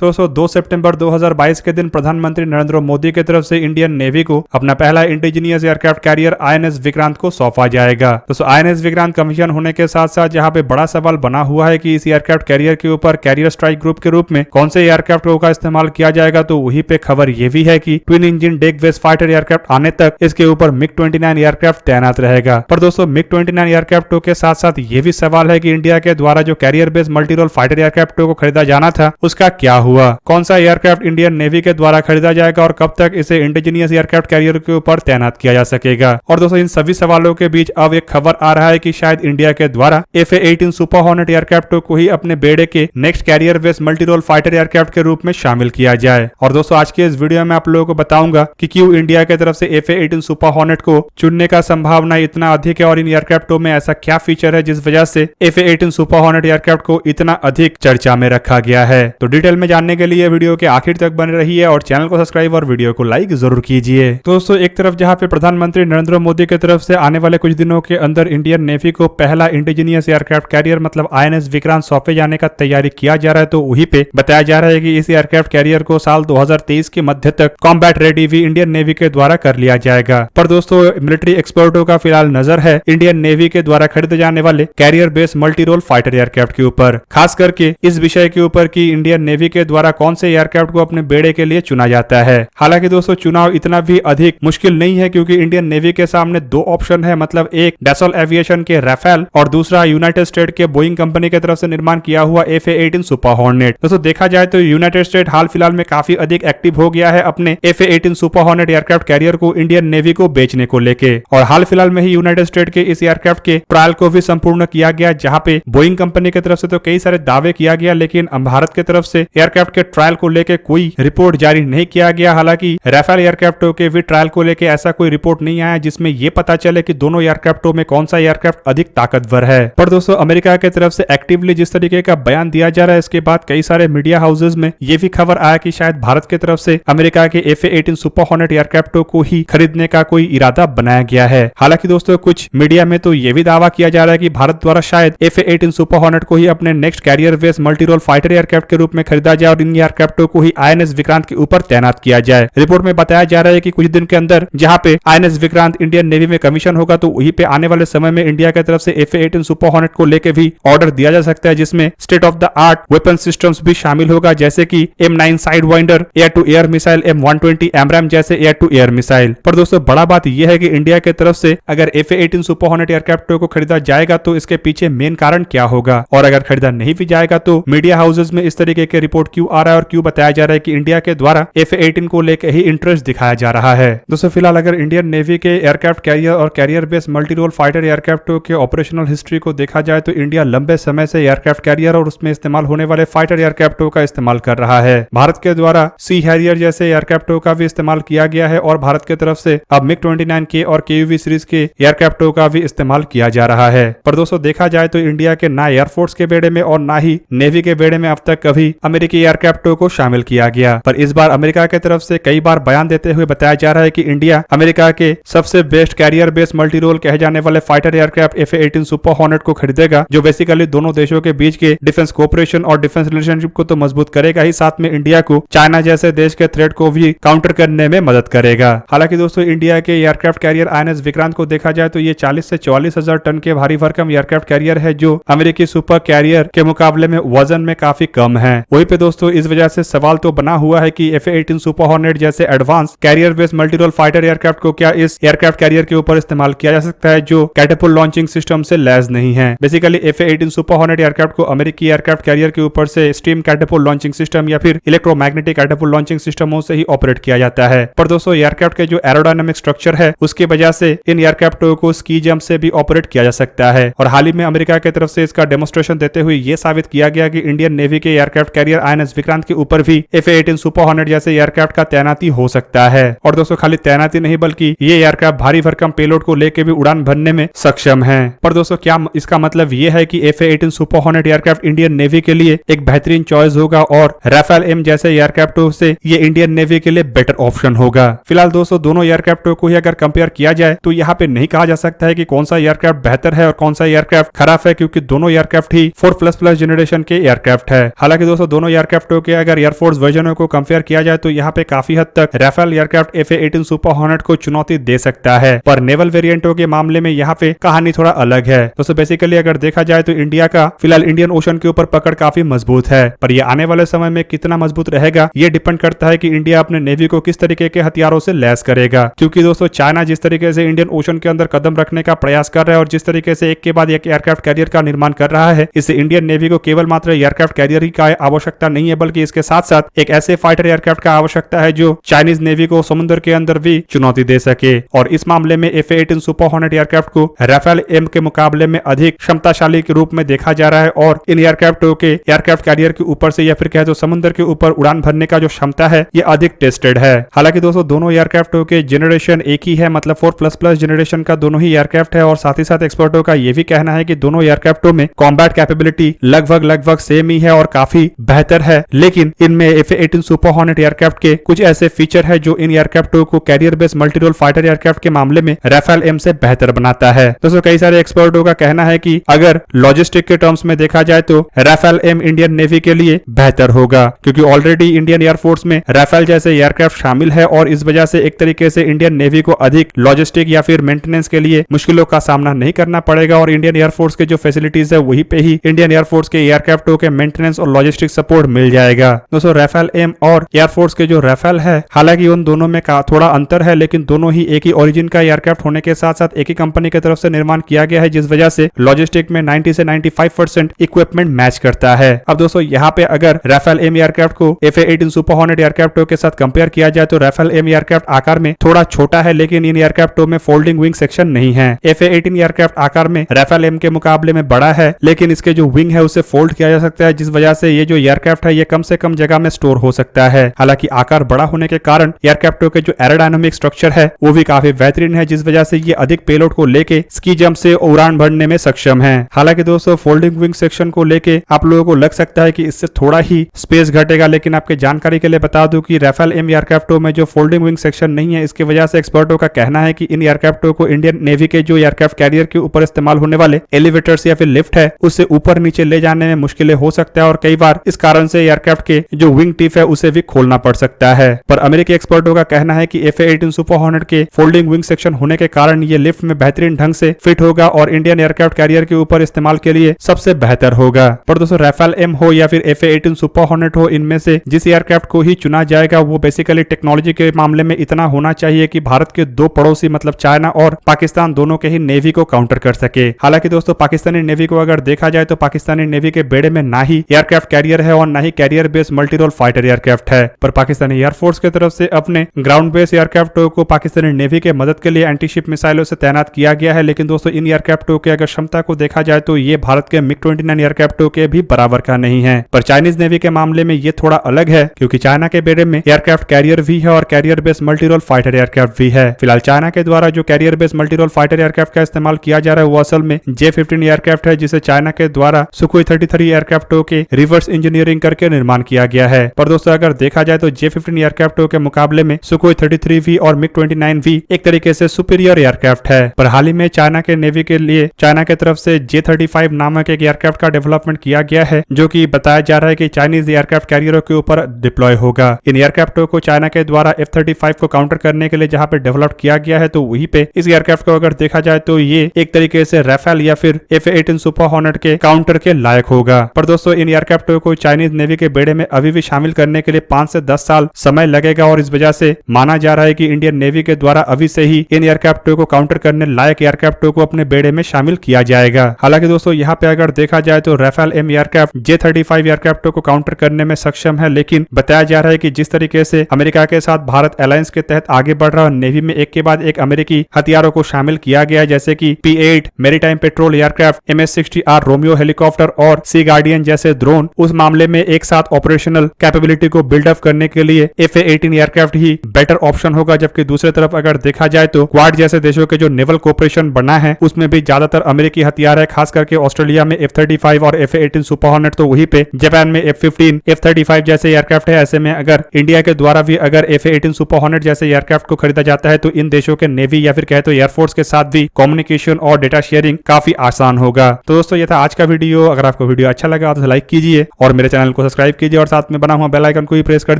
तो दोस्तों 2 सितंबर 2022 के दिन प्रधानमंत्री नरेंद्र मोदी की तरफ से इंडियन नेवी को अपना पहला indigenous aircraft carrier INS Vikrant को सौंपा जाएगा। दोस्तों आईएनएस विक्रांत कमीशन होने के साथ साथ यहाँ पे बड़ा सवाल बना हुआ है कि इस एयरक्राफ्ट कैरियर के ऊपर कैरियर स्ट्राइक ग्रुप के रूप में कौन से एयरक्राफ्ट का इस्तेमाल किया जाएगा। तो वहीं पे खबर ये भी है कि twin engine deck based fighter aircraft आने तक इसके ऊपर मिग 29 एयरक्राफ्ट तैनात रहेगा। पर दोस्तों मिग 29 एयरक्राफ्टों के साथ साथ ये भी सवाल है कि इंडिया के द्वारा जो carrier based multi role fighter एयरक्राफ्टों को खरीदा जाना था उसका क्या हुआ, कौन सा एयरक्राफ्ट इंडियन नेवी के द्वारा खरीदा जाएगा और कब तक इसे इंडिजीनियस एयरक्राफ्ट कैरियर के ऊपर तैनात किया जा सकेगा। और दोस्तों इन सभी सवालों के बीच अब एक खबर आ रहा है कि शायद इंडिया के द्वारा FA-18 सुपर हॉर्नेट एयरक्राफ्टों को ही अपने बेड़े के next carrier based multi role fighter aircraft के रूप में शामिल किया जाए। और दोस्तों आज के इस वीडियो में आप लोगों को बताऊंगा कि क्यों इंडिया की तरफ से FA-18 सुपर हॉर्नेट को चुनने का संभावना इतना अधिक है और इन एयरक्राफ्टों में ऐसा क्या फीचर है जिस वजह से FA-18 सुपर हॉर्नेट एयरक्राफ्ट को इतना अधिक चर्चा में रखा गया है। तो डिटेल में जानने के लिए वीडियो के आखिर तक बने रहिए और चैनल को सब्सक्राइब और वीडियो को लाइक जरूर कीजिए। दोस्तों एक तरफ जहां पे प्रधानमंत्री नरेंद्र मोदी की तरफ से आने वाले कुछ दिनों के अंदर इंडियन नेवी को पहला इंडिजीनियस एयरक्राफ्ट कैरियर मतलब आईएनएस विक्रांत सौंपे जाने का तैयारी किया जा रहा है, तो वहीं पे बताया जा रहा है कि इस एयरक्राफ्ट कैरियर को साल 2023 के मध्य तक कॉम्बैट रेडी भी इंडियन नेवी के द्वारा कर लिया जाएगा। पर दोस्तों मिलिट्री एक्सपर्टों का फिलहाल नजर है इंडियन नेवी के द्वारा खरीदे जाने वाले carrier based multi role fighter aircraft के ऊपर, खास करके इस विषय के ऊपर कि इंडियन नेवी के द्वारा कौन से एयरक्राफ्ट को अपने बेड़े के लिए चुना जाता है। हालांकि दोस्तों चुनाव इतना भी अधिक मुश्किल नहीं है क्योंकि इंडियन नेवी के सामने दो ऑप्शन है, मतलब एक डैसोल एविएशन के राफेल और दूसरा यूनाइटेड स्टेट के बोइंग कंपनी की तरफ से निर्माण किया हुआ FA-18 सुपर हॉर्नेट। दोस्तों देखा जाए तो यूनाइटेड स्टेट हाल फिलहाल में काफी अधिक एक्टिव हो गया है अपने FA-18 super hornet aircraft carrier को इंडियन नेवी को बेचने को लेके, और हाल फिलहाल में ही यूनाइटेड स्टेट के इस एयरक्राफ्ट के ट्रायल को भी संपूर्ण किया गया जहां पे बोइंग कंपनी की तरफ से तो कई सारे दावे किया गया लेकिन भारत की तरफ से एयरक्राफ्ट के ट्रायल को लेके कोई रिपोर्ट जारी नहीं किया गया। हालांकि राफेल एयरक्राफ्टों के भी ट्रायल को लेके ऐसा कोई रिपोर्ट नहीं आया जिसमें ये पता चले कि दोनों एयरक्राफ्टों में कौन सा एयरक्राफ्ट अधिक ताकतवर है। पर दोस्तों अमेरिका की तरफ से एक्टिवली जिस तरीके का बयान दिया जा रहा है इसके बाद कई सारे मीडिया हाउसेज में ये भी खबर आया कि शायद भारत की तरफ से अमेरिका के FA-18 सुपर हॉर्नेट एयरक्राफ्टों को ही खरीदने का कोई इरादा बनाया गया है। हालांकि दोस्तों कुछ मीडिया में तो ये भी दावा किया जा रहा है कि भारत द्वारा शायद FA-18 सुपर हॉर्नेट को ही अपने next carrier based multi role fighter aircraft के रूप में खरीदा जाए और इन एयरक्राफ्टों को ही आईएनएस विक्रांत के ऊपर तैनात किया जाए। रिपोर्ट में बताया जा रहा है कि कुछ दिन के अंदर जहां पे आईएनएस विक्रांत इंडियन नेवी में कमीशन होगा तो वहीं पे आने वाले समय में इंडिया की तरफ से FA-18 सुपर हॉर्नेट को लेके भी ऑर्डर दिया जा सकता है जिसमें state of the art weapon systems भी शामिल होगा जैसे कि M9 sidewinder, air to air missile, M120 AMRAAM जैसे एयर टू एयर मिसाइल। पर दोस्तों बड़ा बात यह है कि इंडिया की तरफ से अगर FA-18 सुपर हॉर्नेट एयरक्राफ्टों को खरीदा जाएगा तो इसके पीछे मेन कारण क्या होगा, और अगर खरीदा नहीं भी जाएगा तो मीडिया हाउसेज में इस तरीके के रिपोर्ट क्यों आ रहा है और क्यों बताया जा रहा है कि इंडिया के द्वारा FA-18 को लेकर ही इंटरेस्ट दिखाया जा रहा है। दोस्तों फिलहाल अगर इंडियन नेवी के एयरक्राफ्ट कैरियर और carrier based multi role fighter एयरक्राफ्टों के ऑपरेशनल हिस्ट्री को देखा जाए तो इंडिया लंबे समय से एयरक्राफ्ट कैरियर और उसमें इस्तेमाल होने वाले फाइटर एयरक्राफ्टों का इस्तेमाल कर रहा है। भारत के द्वारा सी हैरियर जैसे एयरक्राफ्टों का भी इस्तेमाल किया गया है और भारत की तरफ से अब मिग 29 के और KUV सीरीज के एयरक्राफ्टों का भी इस्तेमाल किया जा रहा है। पर दोस्तों देखा जाए तो इंडिया के ना एयरफोर्स के बेड़े में और ना ही नेवी के बेड़े में अब तक कभी अमेरिकी एयरक्राफ्टों को शामिल किया गया। पर इस बार अमेरिका की तरफ से कई बार बयान देते हुए बताया जा रहा है कि इंडिया अमेरिका के सबसे best carrier based multi role कहे जाने वाले fighter aircraft FA-18 super hornet को खरीदेगा जो बेसिकली दोनों देशों के बीच के डिफेंस कोऑपरेशन और डिफेंस रिलेशनशिप को तो मजबूत करेगा ही, साथ में इंडिया को चाइना जैसे देश के थ्रेट को भी काउंटर करने में मदद करेगा। हालांकि दोस्तों इंडिया के एयरक्राफ्ट कैरियर आईएनएस विक्रांत को देखा जाए तो ये 40 से 44 हजार टन के भारी भरकम एयरक्राफ्ट कैरियर है जो अमेरिकी सुपर कैरियर के मुकाबले में वजन में काफी कम है। वहीं पे दोस्तों इस वजह से सवाल तो बना हुआ है कि FA-18 सुपर हॉर्नेट जैसे advance carrier based multi role fighter aircraft को क्या इस एयरक्राफ्ट कैरियर के ऊपर इस्तेमाल किया जा सकता है जो कैटेपुल लॉन्चिंग सिस्टम से लैस नहीं है। Basically FA-18 super hornet aircraft को अमेरिकी एयरक्राफ्ट कैरियर के ऊपर से स्टीम कैटेपुल लॉन्चिंग सिस्टम या फिर इलेक्ट्रोमैग्नेटिक कैटेपुल लॉन्चिंग सिस्टमों से ही ऑपरेट किया जाता है। पर दोस्तों एयरक्राफ्ट के जो एरोडायनामिक स्ट्रक्चर है उसकी वजह से इन एयरक्राफ्टों को स्की जंप से भी ऑपरेट किया जा सकता है और हाल ही में अमेरिका की तरफ से इसका डेमोस्ट्रेशन देते हुए यह साबित किया गया कि इंडियन नेवी के एयरक्राफ्ट कैरियर आईएनएस विक्रांत के ऊपर भी FA-18 सुपर हॉर्नेट जैसे एयरक्राफ्ट का तैनाती हो सकता है। और दोस्तों खाली तैनाती नहीं बल्कि ये एयरक्राफ्ट भारी भरकम पेलोड को लेकर भी उड़ान भरने में सक्षम है। पर दोस्तों क्या इसका मतलब ये है कि FA-18 super hornet aircraft Indian Navy के लिए एक बेहतरीन चॉइस होगा और राफेल M जैसे एयरक्राफ्टों से ये इंडियन नेवी के लिए बेटर ऑप्शन होगा। फिलहाल दोस्तों दोनों एयरक्राफ्टों को ही अगर कंपेयर किया जाए तो यहाँ पे नहीं कहा जा सकता है कि कौन सा एयरक्राफ्ट बेहतर है और कौन सा एयरक्राफ्ट खराब है क्योंकि दोनों एयरक्राफ्ट ही 4++ जनरेशन के एयरक्राफ्ट है। हालांकि दोस्तों दोनों एयरक्राफ्ट एयरक्राफ्टों के अगर एयरफोर्स वर्जनों को कंपेयर किया जाए तो यहाँ पे काफी हद तक Rafale aircraft FA-18 super hornet को चुनौती दे सकता है, पर नेवल वेरिएंटों के मामले में यहाँ पे कहानी थोड़ा अलग है। दोस्तों बेसिकली अगर देखा जाए तो इंडिया का फिलहाल इंडियन ओशन के ऊपर पकड़ काफी मजबूत है, पर ये आने वाले समय में कितना मजबूत रहेगा ये डिपेंड करता है कि इंडिया अपने नेवी को किस तरीके के हथियारों से लैस करेगा। क्योंकि दोस्तों चाइना जिस तरीके से इंडियन ओशन के अंदर कदम रखने का प्रयास कर रहा है और जिस तरीके से एक के बाद एक एयरक्राफ्ट कैरियर का निर्माण कर रहा है, इससे इंडियन नेवी को केवल मात्र एयरक्राफ्ट कैरियर ही का आवश्यकता नहीं है, बल्कि इसके साथ साथ एक ऐसे फाइटर एयरक्राफ्ट का आवश्यकता है जो चाइनीज नेवी को समुद्र के अंदर भी चुनौती दे सके। और इस मामले में FA-18 सुपर हॉर्नेट एयरक्राफ्ट को राफेल M के मुकाबले में अधिक क्षमताशाली के रूप में देखा जा रहा है और इन एयरक्राफ्टों के एयरक्राफ्ट कैरियर के ऊपर से या फिर कहे तो समुद्र के ऊपर उड़ान भरने का जो क्षमता है ये अधिक टेस्टेड है। हालांकि दोस्तों दोनों एयरक्राफ्टों के जेनरेशन एक ही है, मतलब 4++ जेनरेशन का दोनों ही एयरक्राफ्ट है और साथ ही साथ एक्सपर्टों का यह भी कहना है कि दोनों एयरक्राफ्टों में कॉम्बैट कैपेबिलिटी लगभग सेम ही है और काफी बेहतर है। लेकिन इनमें FA-18 सुपर हॉर्नेट एयरक्राफ्ट के कुछ ऐसे फीचर है जो इन एयरक्राफ्टों को career based multirole fighter aircraft के मामले में राफेल M से बेहतर बनाता है। दोस्तों कई सारे एक्सपर्टों का कहना है कि अगर लॉजिस्टिक के टर्म्स में देखा जाए तो राफेल M इंडियन नेवी के लिए बेहतर होगा, क्योंकि ऑलरेडी इंडियन एयरफोर्स में राफेल जैसे एयरक्राफ्ट शामिल है और इस वजह से एक तरीके से इंडियन नेवी को अधिक लॉजिस्टिक या फिर मेंटेनेंस के लिए मुश्किलों का सामना नहीं करना पड़ेगा और इंडियन एयरफोर्स के जो फैसिलिटीज है वहीं पे ही इंडियन एयरफोर्स के एयरक्राफ्टों के मेंटेनेंस और लॉजिस्टिक सपोर्ट मिल जाएगा। दोस्तों राफेल M और एयरफोर्स के जो राफेल है, हालांकि उन दोनों में थोड़ा अंतर है, लेकिन दोनों ही एक ही ओरिजिन का एयरक्राफ्ट होने के साथ साथ एक ही कंपनी की तरफ से निर्माण किया गया है, जिस वजह से लॉजिस्टिक में 90 से 95% इक्विपमेंट मैच करता है। अब दोस्तों यहाँ पे अगर राफेल M एयरक्राफ्ट को FA-18 सुपर हॉर्नेट एयरक्राफ्टों के साथ कंपेयर किया जाए तो राफेल M एयरक्राफ्ट आकार में थोड़ा छोटा है, लेकिन इन एयरक्राफ्टों में फोल्डिंग विंग सेक्शन नहीं है। FA-18 एयरक्राफ्ट आकार में राफेल M के मुकाबले में बड़ा है, लेकिन इसके जो विंग है उसे फोल्ड किया जा सकता है, जिस वजह से ये जो एयरक्राफ्ट है ये कम से कम जगह में स्टोर हो सकता है। हालांकि आकार बड़ा होने के कारण एयरक्राफ्टों के जो एरोडायनामिक स्ट्रक्चर है वो भी काफी बेहतरीन है, जिस वजह से ये अधिक पेलोड को लेके स्की जंप से उड़ान भरने में सक्षम है। हालांकि दोस्तों फोल्डिंग विंग सेक्शन को लेके आप लोगों को लग सकता है कि इससे थोड़ा ही स्पेस घटेगा, लेकिन आपके जानकारी के लिए बता दूं कि राफेल M एयरक्राफ्टों में जो फोल्डिंग विंग सेक्शन नहीं है, इसकी वजह से एक्सपर्टों का कहना है कि इन एयरक्राफ्टों को इंडियन नेवी के जो एयरक्राफ्ट कैरियर के ऊपर इस्तेमाल होने वाले एलिवेटर्स या फिर लिफ्ट है उससे ऊपर नीचे ले जाने में मुश्किलें हो सकता है और कई बार इस कारण से एयरक्राफ्ट के जो विंग टिप है उसे भी खोलना पड़ सकता है। पर अमेरिकी एक्सपर्टों का कहना है कि FA-18 सुपर हॉर्नेट के फोल्डिंग विंग सेक्शन होने के कारण ये लिफ्ट में बेहतरीन ढंग से फिट होगा और इंडियन एयरक्राफ्ट कैरियर के ऊपर इस्तेमाल के लिए सबसे बेहतर होगा। पर दोस्तों राफेल M हो या फिर FA-18 सुपर हॉर्नेट हो, इनमें से जिस एयरक्राफ्ट को ही चुना जाएगा वो बेसिकली टेक्नोलॉजी के मामले में इतना होना चाहिए कि भारत के दो पड़ोसी मतलब चाइना और पाकिस्तान दोनों के ही नेवी को काउंटर कर सके। हालांकि दोस्तों पाकिस्तानी नेवी को अगर देखा जाए तो पाकिस्तानी नेवी के बेड़े में ना ही एयरक्राफ्ट कैरियर है और ना ही carrier based multirole fighter aircraft है, पर पाकिस्तानी एयरफोर्स की तरफ से अपने ग्राउंड बेस्ड एयरक्राफ्टों को पाकिस्तानी नेवी के मदद के लिए एंटीशिप मिसाइलों से तैनात किया गया है। लेकिन दोस्तों इन एयरक्राफ्टों की अगर क्षमता को देखा जाए तो ये भारत के MiG-29 एयरक्राफ्टों के भी बराबर का नहीं है। पर चाइनीज नेवी के मामले में ये थोड़ा अलग है, क्योंकि चाइना के बेड़े में एयरक्राफ्ट कैरियर भी है और carrier based multirole fighter aircraft भी है। फिलहाल चाइना के द्वारा जो carrier based multirole fighter aircraft का इस्तेमाल किया जा रहा है वो असल में J-15 एयरक्राफ्ट है, जिसे चाइना के द्वारा सुखोई 33 एयरक्राफ्टों के रिवर्स इंजीनियरिंग करके निर्माण किया गया है। पर दोस्तों अगर देखा जाए तो J-15 एयरक्राफ्टों के मुकाबले में सुखोई 33V और MiG-29V एक तरीके से सुपीरियर एयरक्राफ्ट है। पर हाल ही में चाइना के नेवी के लिए चाइना की तरफ से J-35 नामक एक एयरक्राफ्ट का डेवलपमेंट किया गया है, जो कि बताया जा रहा है कि चाइनीज एयरक्राफ्ट कैरियरों के ऊपर डिप्लॉय होगा। इन एयरक्राफ्टों को चाइना के द्वारा F-35 को काउंटर करने के लिए जहां पे डेवलप किया गया है, तो वहीं पे इस एयरक्राफ्ट को अगर देखा जाए तो ये एक तरीके से राफेल या फिर FA-18 सुपर हॉर्नेट के काउंटर के लायक होगा। पर दोस्तों इन एयरक्राफ्टों को चाइनीज नेवी के बेड़े में अभी भी शामिल करने के लिए 5 से 10 साल समय लगेगा और इस वजह से माना जा रहा है कि इंडियन नेवी के द्वारा अभी से ही इन एयरक्राफ्टों को काउंटर करने लायक एयरक्राफ्टों को अपने बेड़े में शामिल किया जाएगा। हालांकि दोस्तों यहाँ पे अगर देखा जाए तो राफेल M एयरक्राफ्ट J-35 एयरक्राफ्टों को काउंटर करने में सक्षम है, लेकिन बताया जा रहा है कि जिस तरीके से अमेरिका के साथ भारत अलायंस के तहत आगे बढ़ रहा है, नेवी में एक के बाद एक अमेरिकी हथियारों को शामिल किया गया, जैसे कि P-8 maritime petrol aircraft, MS-60R Romeo helicopter और सी गार्डियन जैसे ड्रोन। उस मामले में एक साथ ऑपरेशनल कैपेबिलिटी को बिल्डअप करने के लिए FA-18 एयरक्राफ्ट ही बेटर ऑप्शन होगा। जबकि दूसरी तरफ अगर देखा जाए तो क्वाड जैसे देशों के जो नेवल कोऑपरेशन बना है उसमें भी ज्यादातर अमेरिकी हथियार है, खास करके ऑस्ट्रेलिया में F-35 और FA-18 सुपर हॉर्नेट, तो वहीं पे जापान में F-15 F-35 जैसे एयरक्राफ्ट है। ऐसे में अगर इंडिया के द्वारा भी अगर FA-18 सुपर हॉर्नेट जैसे एयरक्राफ्ट को खरीदा जाता है तो इन देशों के नेवी या फिर कहे तो एयरफोर्स के साथ भी कम्युनिकेशन और डेटा शेयरिंग काफी आसान होगा। तो दोस्तों ये था आज का वीडियो। अगर आपको वीडियो अच्छा लगा तो लाइक कीजिए और मेरे चैनल चैनल को सब्सक्राइब कीजिए और साथ में बना हुआ बेल आइकन को भी प्रेस कर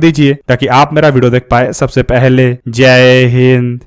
दीजिए ताकि आप मेरा वीडियो देख पाए सबसे पहले। जय हिंद।